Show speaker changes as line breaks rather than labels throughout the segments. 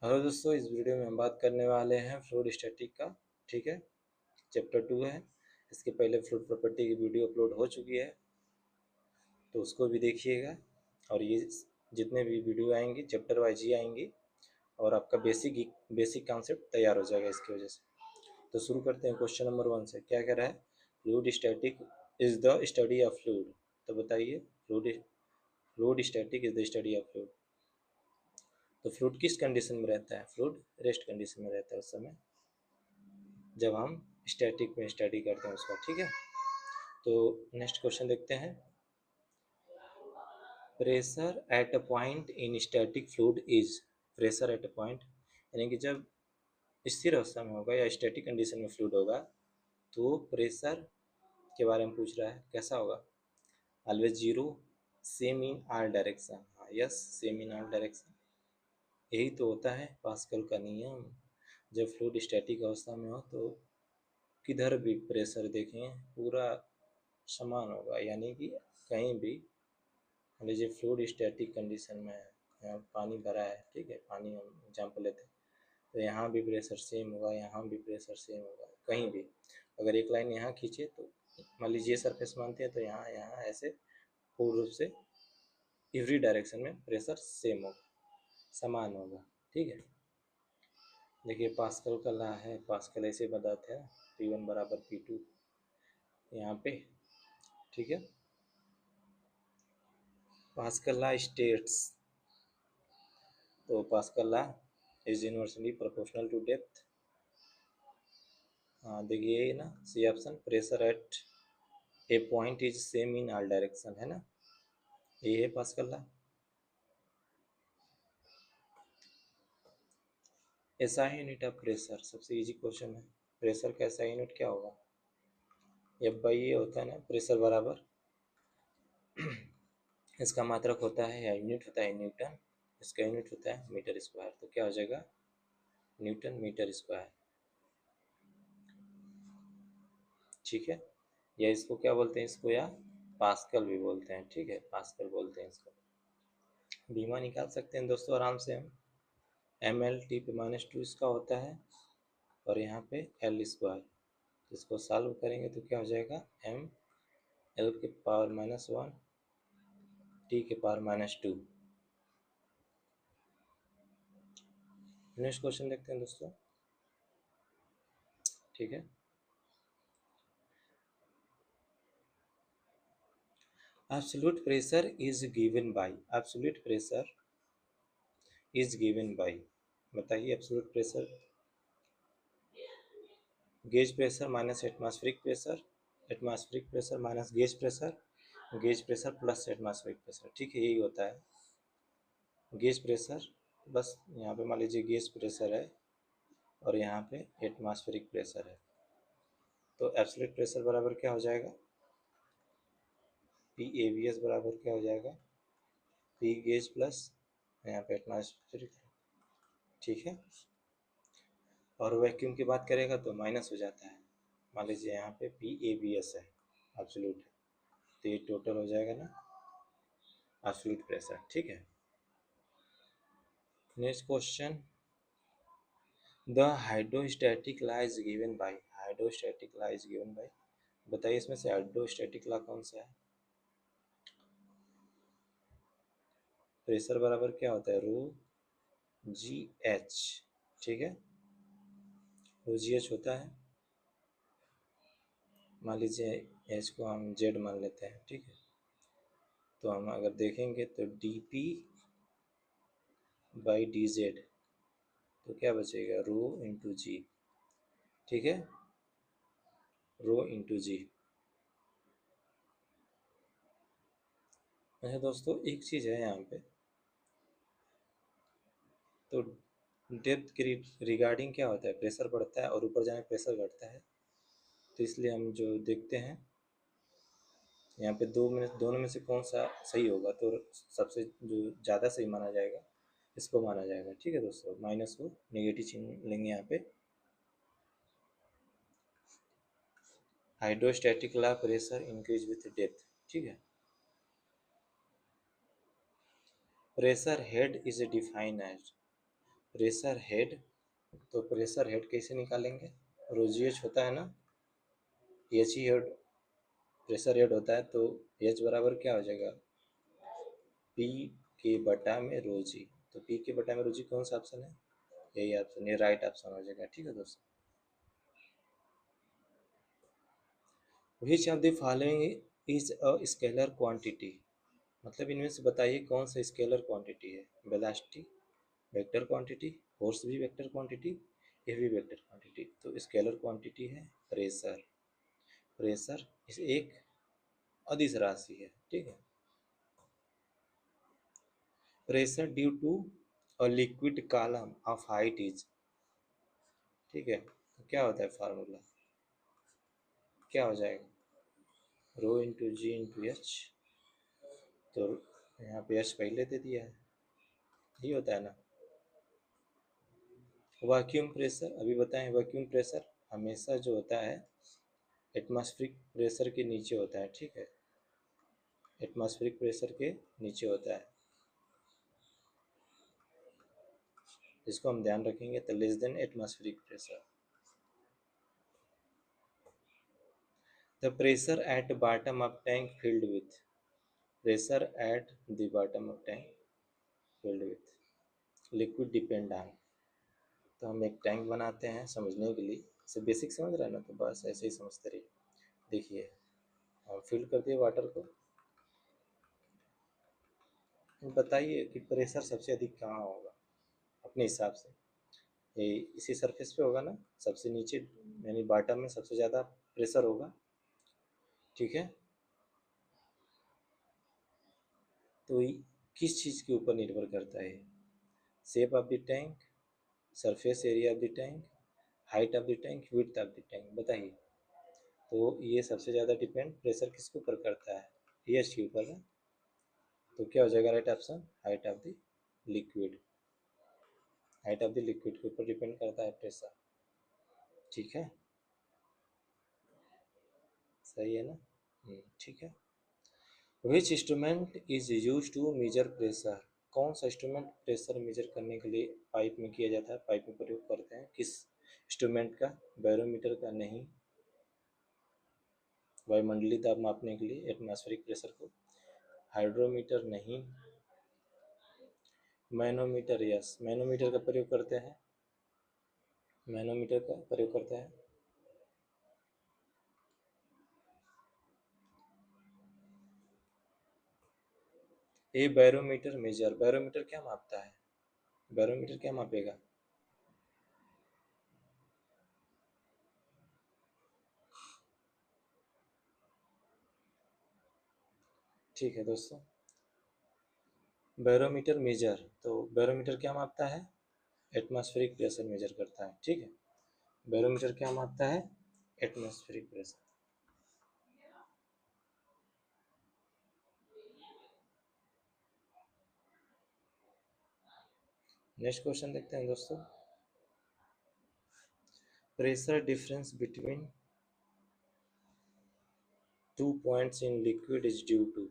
Hello दोस्तों, इस video में हम बात करने वाले हैं फ्लूइड स्टैटिक का। ठीक है, चैप्टर 2 है। इसके पहले फ्लूइड प्रॉपर्टी की वीडियो अपलोड हो चुकी है, तो उसको भी देखिएगा। और ये जितने भी वीडियो आएंगी चैप्टर वाइज ही आएंगी, और आपका बेसिक कॉन्सेप्ट तैयार हो जाएगा इसकी वजह से। तो शुरू करते हैं क्वेश्चन नंबर 1 से। क्या कह रहा है? Fluid static is the study of fluid. तो बताइए, fluid static is the study of fluid. तो फ्लूइड किस कंडीशन में रहता है? फ्लूइड रेस्ट कंडीशन में रहता है उस समय जब हम स्टैटिक में स्टडी करते हैं उसका। ठीक है, तो नेक्स्ट क्वेश्चन देखते हैं। Pressure at a point in static fluid is. Pressure at a point यानी कि जब स्थिर अवस्था में होगा या स्टैटिक कंडीशन में फ्लूइड होगा, तो प्रेशर के बारे में पूछ रहा है, कैसा होगा? Always zero, same in are direction. हाँ yes, same in are direction. यही तो होता है पास्कल का नियम। जब फ्लूइड स्टैटिक अवस्था में हो तो किधर भी प्रेशर देखें पूरा समान होगा, यानी कि कहीं भी मान लीजिए फ्लूइड स्टैटिक कंडीशन में है, यहाँ पानी भरा है, ठीक है, पानी हम एग्जाम्पल लेते हैं, तो यहाँ भी प्रेशर सेम होगा, यहाँ भी प्रेशर सेम होगा। कहीं भी अगर एक लाइन यहाँ खींचे तो मान लीजिए सरफेस मानते हैं, तो यहाँ यहाँ ऐसे पूर्ण रूप से एवरी डायरेक्शन में प्रेशर सेम होगा, समान होगा। ठीक है, देखिए पास्कल का लॉ है, पास्कल ऐसे बताते हैं P1 बराबर P2 यहाँ पे। ठीक है, पास्कल लॉ स्टेट्स, तो Pascal law is inversely proportional to depth. हाँ देखिए ये ना, C option, pressure at a point is same in all direction, है ना, ये है Pascal law. SI unit of pressure, सबसे इजी क्वेश्चन है। प्रेशर का एसआई यूनिट क्या होगा? एफ बाई ए होता है ना, प्रेशर बराबर इसका मात्रक होता है या यूनिट होता है न्यूटन, इसका यूनिट होता है मीटर स्क्वायर। तो क्या हो जाएगा? Newton metre square. ठीक है, या इसको क्या बोलते हैं, इसको या पास्कल भी बोलते हैं। ठीक है, पास्कल बोलते हैं इसको। बीमा निकाल सकते हैं दोस्तों आराम से हम। एम एल टी पे -2 इसका होता है, और यहाँ पे एल स्क्वायर। इसको सॉल्व करेंगे तो क्या हो जाएगा? एम एल के पावर -1 टी के पावर -2। नेक्स्ट क्वेश्चन देखते हैं दोस्तों। ठीक है, absolute pressure is given by, absolute pressure is given by. बताइए, absolute pressure gauge pressure minus atmospheric pressure, atmospheric pressure minus gauge pressure plus atmospheric pressure. ठीक है, यही होता है गेज प्रेशर। बस यहाँ पे मान लीजिए गेज प्रेशर है और यहाँ पे एटमॉस्फेरिक प्रेशर है, तो एब्सोल्यूट प्रेशर बराबर क्या हो जाएगा? पी ए बी एस बराबर क्या हो जाएगा? पी गेज प्लस यहाँ पे एटमॉस्फेरिक। ठीक है, और वैक्यूम की बात करेगा तो माइनस हो जाता है। मान लीजिए यहाँ पे पी ए बी एस है, एब्सोल्यूट है, तो ये टोटल हो जाएगा ना एब्सोल्यूट प्रेशर। ठीक है, next question. The hydrostatic law is given bye, hydrostatic law is given by. बताइए इसमें से हाइड्रोस्टैटिक लॉ कौन सा है? प्रेशर बराबर क्या होता है? रो जी एच। ठीक है, रो जी एच होता है, मान लीजिए एच को हम जेड मान लेते हैं। ठीक है, तो हम अगर देखेंगे तो D P by D Z, तो क्या बचेगा? रो इंटू जी। ठीक है, रो इंटू जी। अच्छा दोस्तों, एक चीज़ है यहाँ पे, तो डेप्थ के रिगार्डिंग क्या होता है? प्रेशर बढ़ता है और ऊपर जाने प्रेशर घटता है, तो इसलिए हम जो देखते हैं यहाँ पे दोनों में से कौन सा सही होगा, तो सबसे जो ज़्यादा सही माना जाएगा इसको माना जाएगा। ठीक है दोस्तों, माइनस को नेगेटिव चिन्ह लेंगे यहाँ पे। Hydrostatic law, pressure increase with depth. ठीक है, pressure head is defined as, pressure head, तो प्रेशर हेड कैसे निकालेंगे, रोजी एच होता है ना, एच ही हेड प्रेशर हेड होता है, तो एच बराबर क्या हो जाएगा, पी के बटा में रोजी। तो पी के बटा में रोजी कौन सा ऑप्शन है, यही ऑप्शन, ये राइट ऑप्शन हो जाएगा। ठीक है दोस्तों, which of the following is a scalar quantity, मतलब इनमें से बताइए कौन सा स्केलर क्वांटिटी है, वेलोसिटी वेक्टर क्वांटिटी, फोर्स भी वेक्टर क्वांटिटी, ये भी वेक्टर क्वांटिटी। तो स्केलर क्वांटिटी है प्रेशर, प्रेशर इस एक अदिश राशि है। ठीक है, pressure due to a liquid column of height is, ठीक है, तो क्या होता है फार्मूला, क्या हो जाएगा, रो इंटू जी इंटू एच, तो यहाँ पे एच पहले दे दिया है, ये होता है ना। वैक्यूम प्रेशर अभी बताएं, वैक्यूम प्रेशर हमेशा जो होता है एटमॉस्फेरिक प्रेशर के नीचे होता है। ठीक है, एटमॉस्फेरिक प्रेशर के नीचे होता है, इसको हम ध्यान रखेंगे, तो less than atmospheric pressure. The pressure at bottom of tank filled with, pressure at the bottom of tank filled with liquid depend on, तो हम एक टैंक बनाते हैं समझने के लिए, इसे बेसिक समझ रहे हैं ना, तो बस ऐसे ही समझते रहिए। देखिए हम फिल कर दिए वाटर को, बताइए कि प्रेशर सबसे अधिक कहाँ होगा अपने हिसाब से, ये इसी सरफेस पे होगा ना, सबसे नीचे यानी बॉटम में सबसे ज़्यादा प्रेशर होगा। ठीक है, तो किस चीज़ के ऊपर निर्भर करता है, shape of the tank, surface area of the tank, height of the tank, width of the tank, बताइए। तो ये सबसे ज़्यादा डिपेंड प्रेशर किसके ऊपर करता है, पीएच के ऊपर है, तो क्या हो जाएगा right option, height of the liquid, height of the liquid के ऊपर डिपेंड करता है प्रेशर। ठीक है, सही है ना, ठीक है। Which instrument is use to measure pressure, कौन सा इंस्ट्रूमेंट प्रेशर मेजर करने के लिए पाइप में किया जाता है, पाइप में प्रयोग करते हैं, किस इंस्ट्रूमेंट का, बैरोमीटर का नहीं, वायुमंडलीय दाब मापने के लिए एटमॉस्फेरिक प्रेशर को, हाइड्रोमीटर नहीं, मैनोमीटर, यस मैनोमीटर का प्रयोग करते हैं, मैनोमीटर का प्रयोग करते हैं। ए बैरोमीटर मेजर, बैरोमीटर क्या मापता है, बैरोमीटर क्या मापेगा, ठीक है दोस्तों, बैरोमीटर मेजर, तो बैरोमीटर क्या मापता है, एटमॉस्फेरिक प्रेशर मेजर करता है। ठीक है, बैरोमीटर क्या मापता है, एटमॉस्फेरिक प्रेशर। नेक्स्ट क्वेश्चन देखते हैं दोस्तों, pressure difference between two points in liquid is due to,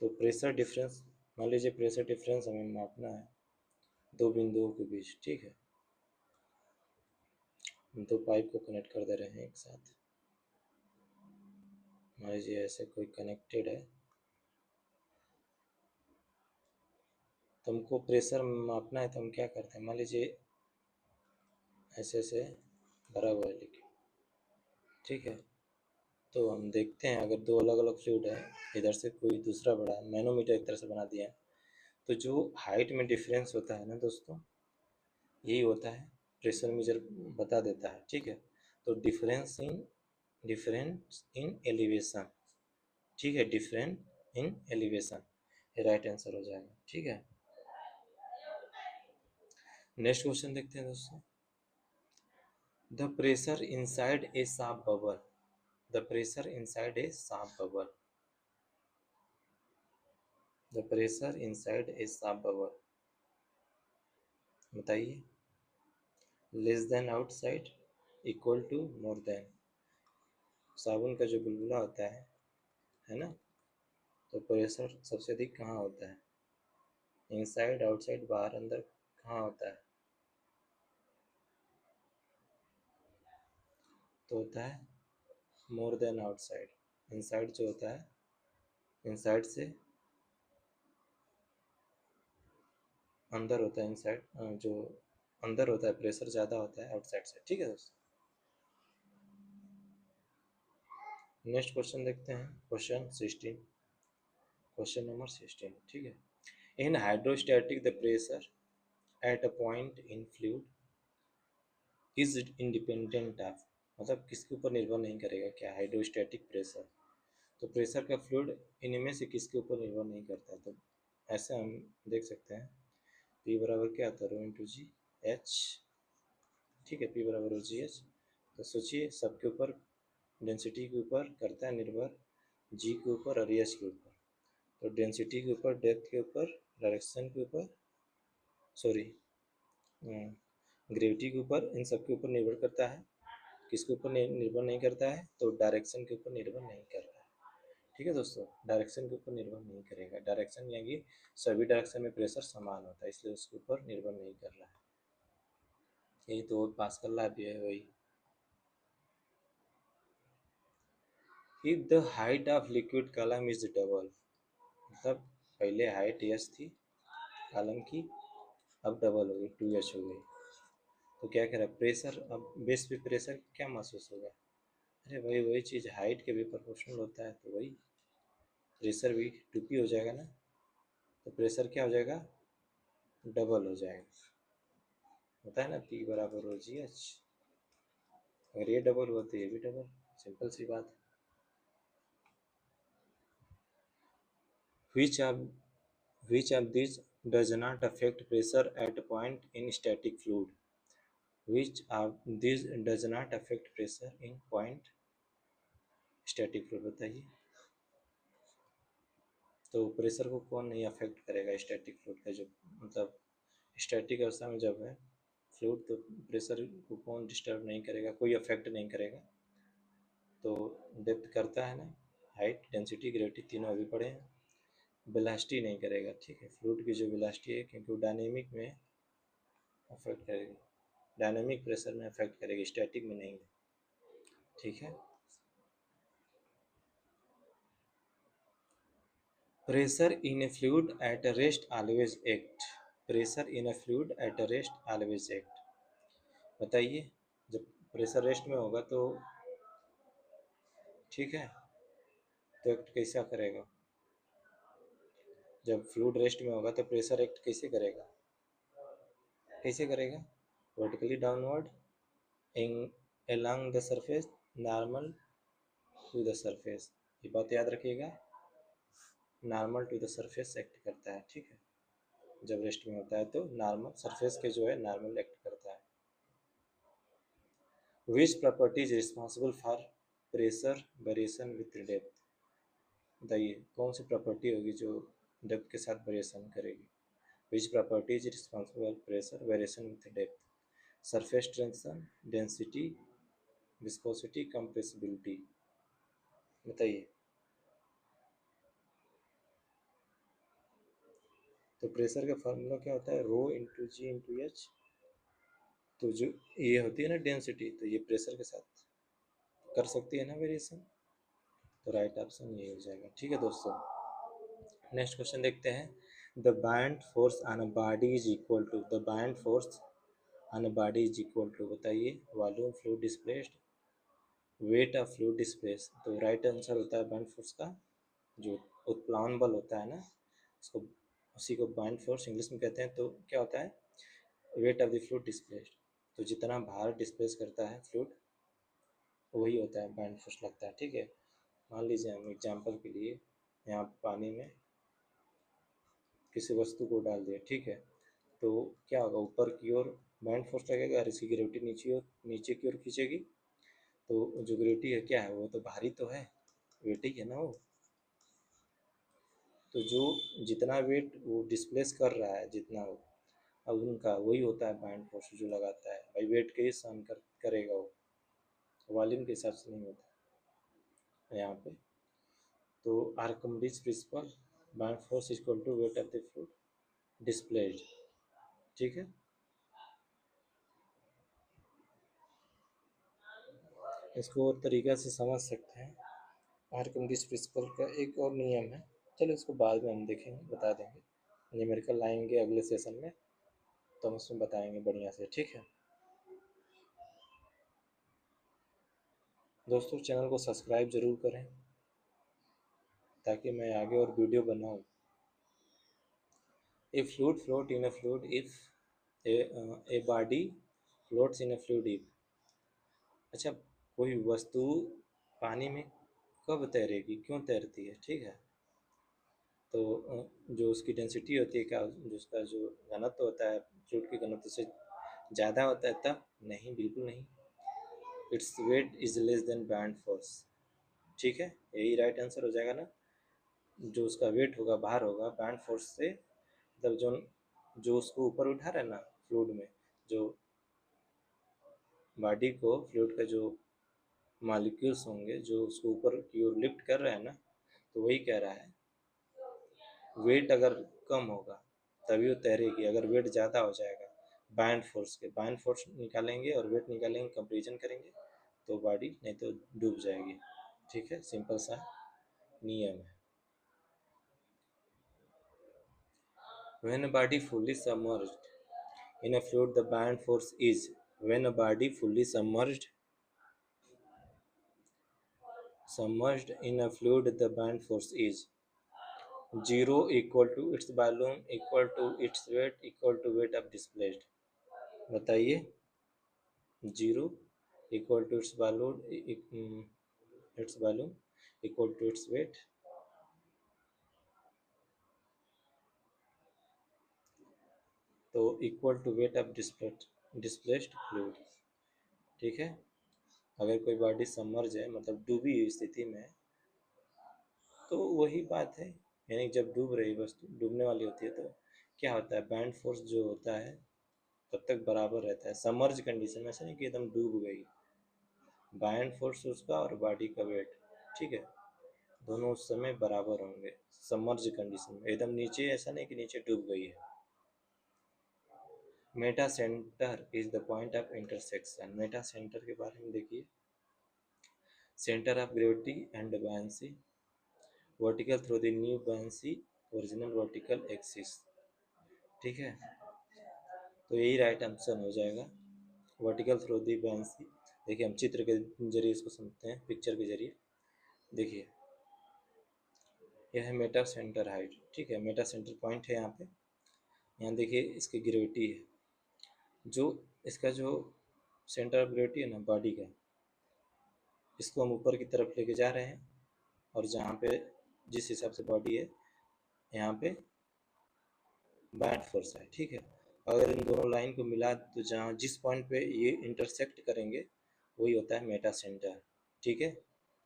तो प्रेशर डिफरेंस, मान लीजिए प्रेशर डिफरेंस हमें मापना है दो बिंदुओं के बीच। ठीक है, हम दो पाइप को कनेक्ट कर दे रहे हैं एक साथ, मान लीजिए ऐसे कोई कनेक्टेड है, तो हमको प्रेशर मापना है, तो हम क्या करते हैं, मान लीजिए ऐसे ऐसे भरा हुआ है लिक्विड। ठीक है, तो हम देखते हैं अगर दो अलग अलग फ्लूइड है, इधर से कोई दूसरा बड़ा है, मैनोमीटर एक तरह से बना दिया है, तो जो हाइट में डिफरेंस होता है ना दोस्तों, यही होता है प्रेशर मेजर बता देता है। ठीक है, तो डिफरेंस इन एलिवेशन, ठीक है, डिफरेंट इन एलिवेशन, ये राइट आंसर हो जाएगा। ठीक है, नेक्स्ट क्वेश्चन देखते हैं दोस्तों, the pressure inside a soap bubble, the pressure inside a soap bubble, the pressure inside a soap bubble, बताइए, less than outside, equal to, more than, साबुन का जो बुलबुला होता है ना, तो प्रेशर सबसे अधिक कहाँ होता है, इनसाइड, आउटसाइड, बाहर, अंदर, हाँ होता है, तो होता है मोर देन आउटसाइड। इनसाइड जो होता है, इनसाइड से अंदर होता है, इनसाइड जो अंदर होता है प्रेशर ज़्यादा होता है आउटसाइड से। ठीक है दोस्तों, नेक्स्ट क्वेश्चन देखते हैं, क्वेश्चन 16, क्वेश्चन नंबर 16। ठीक है, in hydrostatic the pressure at a point in fluid is independent of, मतलब किसके ऊपर निर्भर नहीं करेगा, क्या हाइड्रोस्टैटिक प्रेशर, तो प्रेशर का फ्लूइड इनमें से किसके ऊपर निर्भर नहीं करता। तो ऐसे हम देख सकते हैं, पी बराबर क्या होता है, रो इंटू जी एच। ठीक है, पी बराबर रो जी एच। तो सोचिए सबके ऊपर डेंसिटी के ऊपर करता है निर्भर, जी के ऊपर और एच के ऊपर। तो डेंसिटी के ऊपर, डेप्थ के ऊपर, डायरेक्शन के ऊपर, सॉरी ग्रेविटी के ऊपर, इन सब के ऊपर निर्भर करता है। किसके ऊपर निर्भर नहीं करता है, तो डायरेक्शन के ऊपर निर्भर नहीं कर रहा है। ठीक है दोस्तों, डायरेक्शन के ऊपर निर्भर नहीं करेगा, डायरेक्शन यानी सभी डायरेक्शन में प्रेशर समान होता है, इसलिए उसके ऊपर निर्भर नहीं कर रहा है। यही तो पास्कल लॉ भी है वही। If the height of liquid column is double, मतलब पहले हाइट एच थी कॉलम की, अब डबल हो गई, 2h हो गई। तो क्या कह रहा है, प्रेशर अब बेस पे प्रेशर क्या महसूस होगा। अरे वही वही चीज़, हाइट के भी प्रोपोर्शनल होता है, तो वही प्रेशर भी 2p हो जाएगा ना, तो प्रेशर क्या हो जाएगा, डबल हो जाएगा। होता है ना, पी बराबर हो जी एच, अगर ये डबल हुआ तो ये भी डबल, सिंपल सी बात है। which of which of these does not affect pressure at a point in static fluid, which of these does not affect pressure in point static fluid, बताइए। तो प्रेशर को कौन नहीं अफेक्ट करेगा स्टैटिक फ्लूइड का, जो मतलब स्टैटिक अवस्था में जब है फ्लूइड, तो प्रेशर को कौन डिस्टर्ब नहीं करेगा, कोई अफेक्ट नहीं करेगा। तो डेप्थ करता है ना, हाइट, डेंसिटी, ग्रेविटी तीनों अभी पढ़े हैं। वेलोसिटी नहीं करेगा, ठीक है, फ्लूइड की जो वेलोसिटी है, क्योंकि वो डायनेमिक में अफेक्ट करेगी, डायनेमिक प्रेशर में अफेक्ट करेगी, स्टैटिक में नहीं। ठीक है, pressure in A fluid at a rest always act, pressure in a fluid at a rest always act, बताइए। जब प्रेशर रेस्ट में होगा तो ठीक है, तो एक्ट कैसा करेगा, जब फ्लूइड रेस्ट में होगा तो प्रेशर एक्ट कैसे करेगा, कैसे करेगा, vertically downward, along the surface, normal to the surface, ये बात याद रखिएगा, normal to the surface act करता है। ठीक है, जब रेस्ट में होता है तो नॉर्मल सरफेस के जो है नॉर्मल एक्ट करता है। Which property is responsible for pressure variation with depth, बताइए कौन सी प्रॉपर्टी होगी जो डेप्थ के साथ वेरिएशन करेगी। Which property is responsible pressure variation with depth, surface tension, density, viscosity, compressibility, बताइए। तो प्रेशर का फार्मूला क्या होता है, रो इंटू जी इंटू एच। तो जो ये होती है ना डेंसिटी, तो ये प्रेशर के साथ कर सकती है ना वेरिएशन, तो राइट ऑप्शन ये हो जाएगा। ठीक है दोस्तों, नेक्स्ट क्वेश्चन देखते हैं। The buoyant force on a body is equal to, the buoyant force on a body is equal to, बताइए, volume fluid displaced, weight of fluid displace. तो राइट आंसर होता है बाइंड फोर्स का जो उत्प्लावन बल होता है ना, उसको, उसी को बाइंड फोर्स इंग्लिश में कहते हैं। तो क्या होता है, wait of the fluid displaced, तो जितना भार डिस्प्लेस करता है फ्लूइड, वही होता है बाइंड फोर्स लगता है। ठीक है, मान लीजिए हम एग्जांपल के लिए यहाँ पानी में किसी वस्तु को डाल दिया, ठीक है, तो क्या होगा, ऊपर की ओर बाइंड फोर्स लगेगा और इसकी ग्रेविटी नीचे की ओर खींचेगी। तो जो ग्रेविटी है क्या है, वो तो भारी तो है, वेट ही है ना वो। तो जो जितना वेट वो डिस्प्लेस कर रहा है, जितना वो, अब उनका वही होता है बाइंड फोर्स जो लगाता है, भाई वेट के ही सहन करेगा वो, वॉल्यूम के हिसाब से नहीं होता यहाँ पे। तो Archimedes principle, buoyant force equal to weight of the fluid displaced, ठीक है, इसको और तरीक़ा से समझ सकते हैं। आर्किमिडीज प्रिंसिपल का एक और नियम है, चलो इसको बाद में हम देखेंगे, बता देंगे। न्यूमेरिकल लाएंगे अगले सेशन में, तो हम उसमें बताएंगे बढ़िया से, ठीक है। दोस्तों चैनल को सब्सक्राइब ज़रूर करें ताकि मैं आगे और वीडियो बनाऊं। ए fluid float in a fluid if a body floats in a fluid if. अच्छा, कोई वस्तु पानी में कब तैरेगी, क्यों तैरती है, ठीक है। तो जो उसकी डेंसिटी होती है, क्या जो उसका जो घनत्व होता है फ्लूइड के घनत्व से ज़्यादा होता है तब? नहीं, बिल्कुल नहीं। It's weight is less than buoyant force, ठीक है, यही राइट आंसर हो जाएगा ना। जो उसका वेट होगा, भार होगा, बैंड फोर्स से, मतलब जो जो उसको ऊपर उठा रहा है ना फ्लूइड में, जो बॉडी को फ्लूइड का जो मॉलिक्यूल्स होंगे जो उसको ऊपर की ओर लिफ्ट कर रहा है ना, तो वही कह रहा है वेट अगर कम होगा तभी वो तैरेगी, अगर वेट ज़्यादा हो जाएगा बैंड फोर्स के, बैंड फोर्स निकालेंगे और वेट निकालेंगे, कंपेरिजन करेंगे तो बॉडी नहीं तो डूब जाएगी, ठीक है, सिंपल सा नियम है। When a body fully submerged in a fluid, the band force is, when a body fully submerged in a fluid, the band force is 0 equal to its volume equal to its weight equal to weight of displaced। बताइए, 0 equal to its volume equal to its weight, तो equal to weight of displaced fluid, ठीक है। अगर कोई body submerge है मतलब डूबी हुई स्थिति में, तो वही बात है, यानी जब डूब रही वस्तु डूबने वाली होती है तो क्या होता है, बैंड फोर्स जो होता है तब तक बराबर रहता है। सबमर्ज कंडीशन में ऐसा नहीं कि एकदम डूब गई, बैंड फोर्स उसका और बॉडी का वेट, ठीक है, दोनों उस समय बराबर होंगे सबमर्ज कंडीशन में। एकदम नीचे ऐसा नहीं कि नीचे डूब गई है। Meta centre is the point of intersection. Meta centre के बारे में देखिए, centre of gravity and buoyancy, vertical through the new buoyancy, original vertical axis, ठीक है, तो यही राइट आंसर हो जाएगा, वर्टिकल थ्रू द buoyancy। देखिए हम चित्र के जरिए इसको समझते हैं, पिक्चर के जरिए देखिए, यह है मेटा सेंटर हाइट, ठीक है, मेटा सेंटर पॉइंट है यहाँ पे। यहाँ देखिए इसकी ग्रेविटी है, जो इसका जो सेंटर ऑफ ग्रेविटी है ना बॉडी का, इसको हम ऊपर की तरफ लेके जा रहे हैं, और जहाँ पे जिस हिसाब से बॉडी है यहाँ पे बैंड फोर्स है, ठीक है। अगर इन दोनों लाइन को मिला तो जहाँ जिस पॉइंट पे ये इंटरसेक्ट करेंगे वही होता है मेटा सेंटर, ठीक है।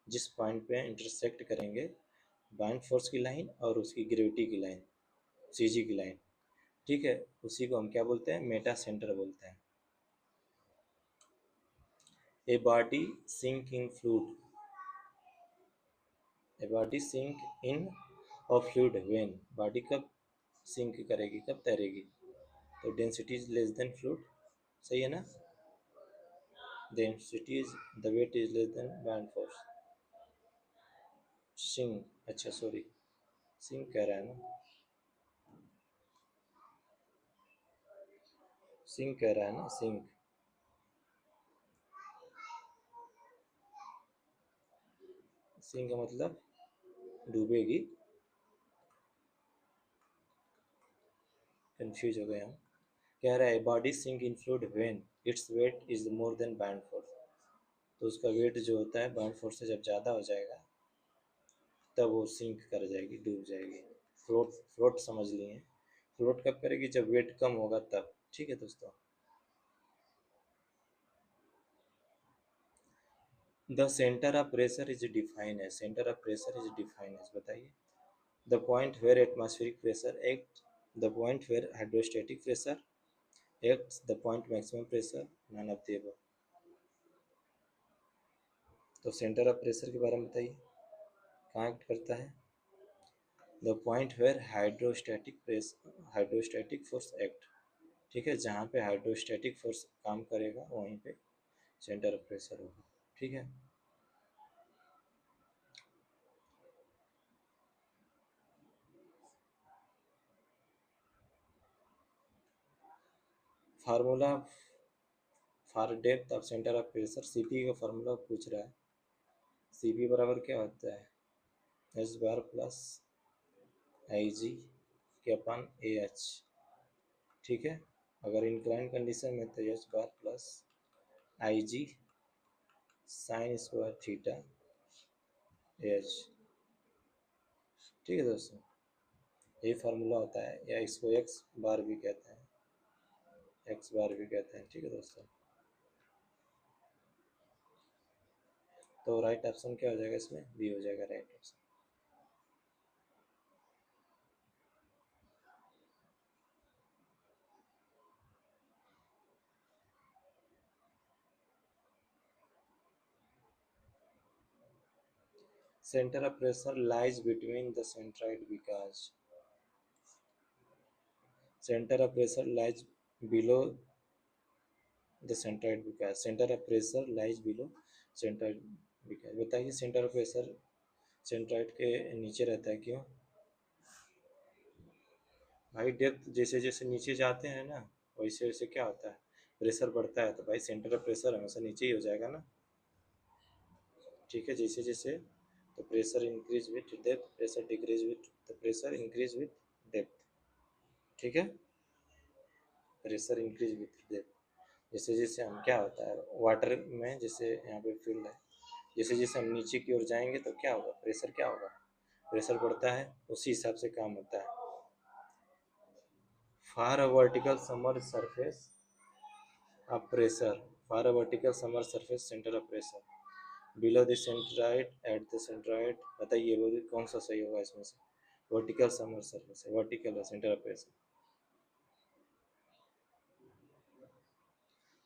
जिस पॉइंट पे इंटरसेक्ट करेंगे बैंड फोर्स की लाइन और उसकी ग्रेविटी की लाइन, सीजी की लाइन, ठीक है, उसी को हम क्या बोलते हैं, मेटा सेंटर बोलते हैं। A body sink in fluid, a body sink in और फ्लूइड व्हेन, बॉडी कब सिंक करेगी, कब तैरेगी, तो density is less than fluid, सही है ना, density is the weight is less than buoyant force. Sink, अच्छा सॉरी, सिंक कह रहा है ना, सिंक कह रहा है ना, सिंक, सिंक का मतलब डूबेगी, कंफ्यूज हो गए हम। कह रहा है body sink in fluid when its weight is more than buoyant force, तो उसका वेट जो होता है बैंड फोर्स से जब ज़्यादा हो जाएगा तब वो सिंक कर जाएगी, डूब जाएगी। फ्लोट, फ्लोट समझ लिए, फ्लोट कब करेगी, जब वेट कम होगा तब, ठीक है दोस्तों। The centre of pressure is define है, centre of pressure is define है, बताइए। The point where atmospheric pressure act, the point where hydrostatic pressure acts, the point maximum pressure, none of the above. तो centre of pressure के बारे में बताइए, कहाँ act करता है, the point where hydrostatic force act, ठीक है, जहाँ पे हाइड्रोस्टैटिक फोर्स काम करेगा वहीं पे सेंटर ऑफ प्रेशर होगा। ठीक है, formula for depth of centre of pressure, CP का फार्मूला पूछ रहा है। सीपी बराबर क्या होता है, एच बार प्लस आई जी के अपन ए एच। ठीक है, अगर इंक्लाइन कंडीशन में तो एच बार प्लस आई जी साइन स्क्वायर थीटा एच। ठीक है दोस्तों, ये फार्मूला होता है, या इसको एक्स बार भी कहते हैं, एक्स बार भी कहते हैं। ठीक है दोस्तों, तो राइट ऑप्शन क्या हो जाएगा इसमें, बी हो जाएगा right option. Center of pressure lies between the centroid because center of pressure lies below the centroid because center of pressure lies below centroid because बताइए सेंटर ऑफ प्रेशर सेंट्रॉइड के नीचे रहता है क्यों भाई? डेप्थ जैसे जैसे नीचे जाते हैं ना, वैसे वैसे क्या होता है, प्रेशर बढ़ता है, तो भाई सेंटर ऑफ प्रेशर हमेशा नीचे ही हो जाएगा ना। ठीक है, जैसे जैसे तो pressure increase with depth, pressure decrease with the pressure increase with depth. ठीक है, प्रेशर इंक्रीज विथ डेप्थ। जैसे जैसे हम क्या होता है वाटर में, जैसे यहाँ पे फील्ड है, जैसे जैसे हम नीचे की ओर जाएंगे तो क्या होगा, प्रेशर क्या होगा, प्रेशर बढ़ता है, उसी हिसाब से काम होता है। For a vertical submerged surface of pressure, for a vertical submerged surface centre of pressure below the centroid at the centroid. बताइए वो कौन सा सही होगा इसमें से, वर्टिकल समर सरफेस है, वर्टिकल है सेंटर ऑफ प्रेशर,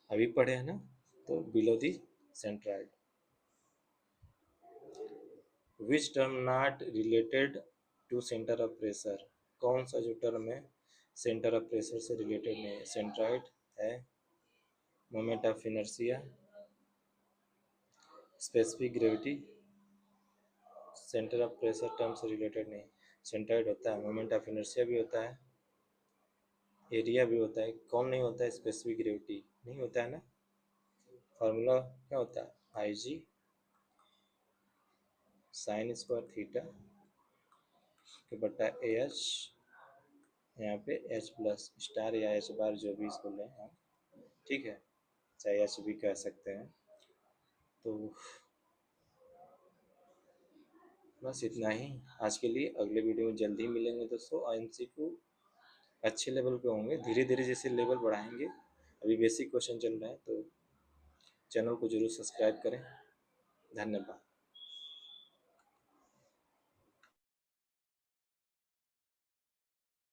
अभी पढ़े हैं ना, तो below the centroid. Which term not related to centre of pressure, कौन सा जो टर्म है सेंटर ऑफ प्रेशर से रिलेटेड नहीं है, सेंट्राइड है, moment of inertia, specific gravity, centre of pressure term से रिलेटेड नहीं। सेंट्राइड होता है, मोमेंट ऑफ इनर्शिया भी होता है, एरिया भी होता है, कौन नहीं होता है, स्पेसिफिक ग्रेविटी नहीं होता है ना। फार्मूला क्या होता है, आई जी साइन स्क्वायर थीटा के बटा ए एच, यहाँ पे एच प्लस स्टार या एच बार जो भी इसको लें हम। ठीक है, चाहे एच भी कह सकते हैं। तो बस इतना ही आज के लिए, अगले वीडियो में जल्दी मिलेंगे दोस्तों। एमसीक्यू अच्छे लेवल पे होंगे, धीरे धीरे जैसे लेवल बढ़ाएंगे, अभी बेसिक क्वेश्चन चल रहे हैं, तो चैनल को जरूर सब्सक्राइब करें। धन्यवाद।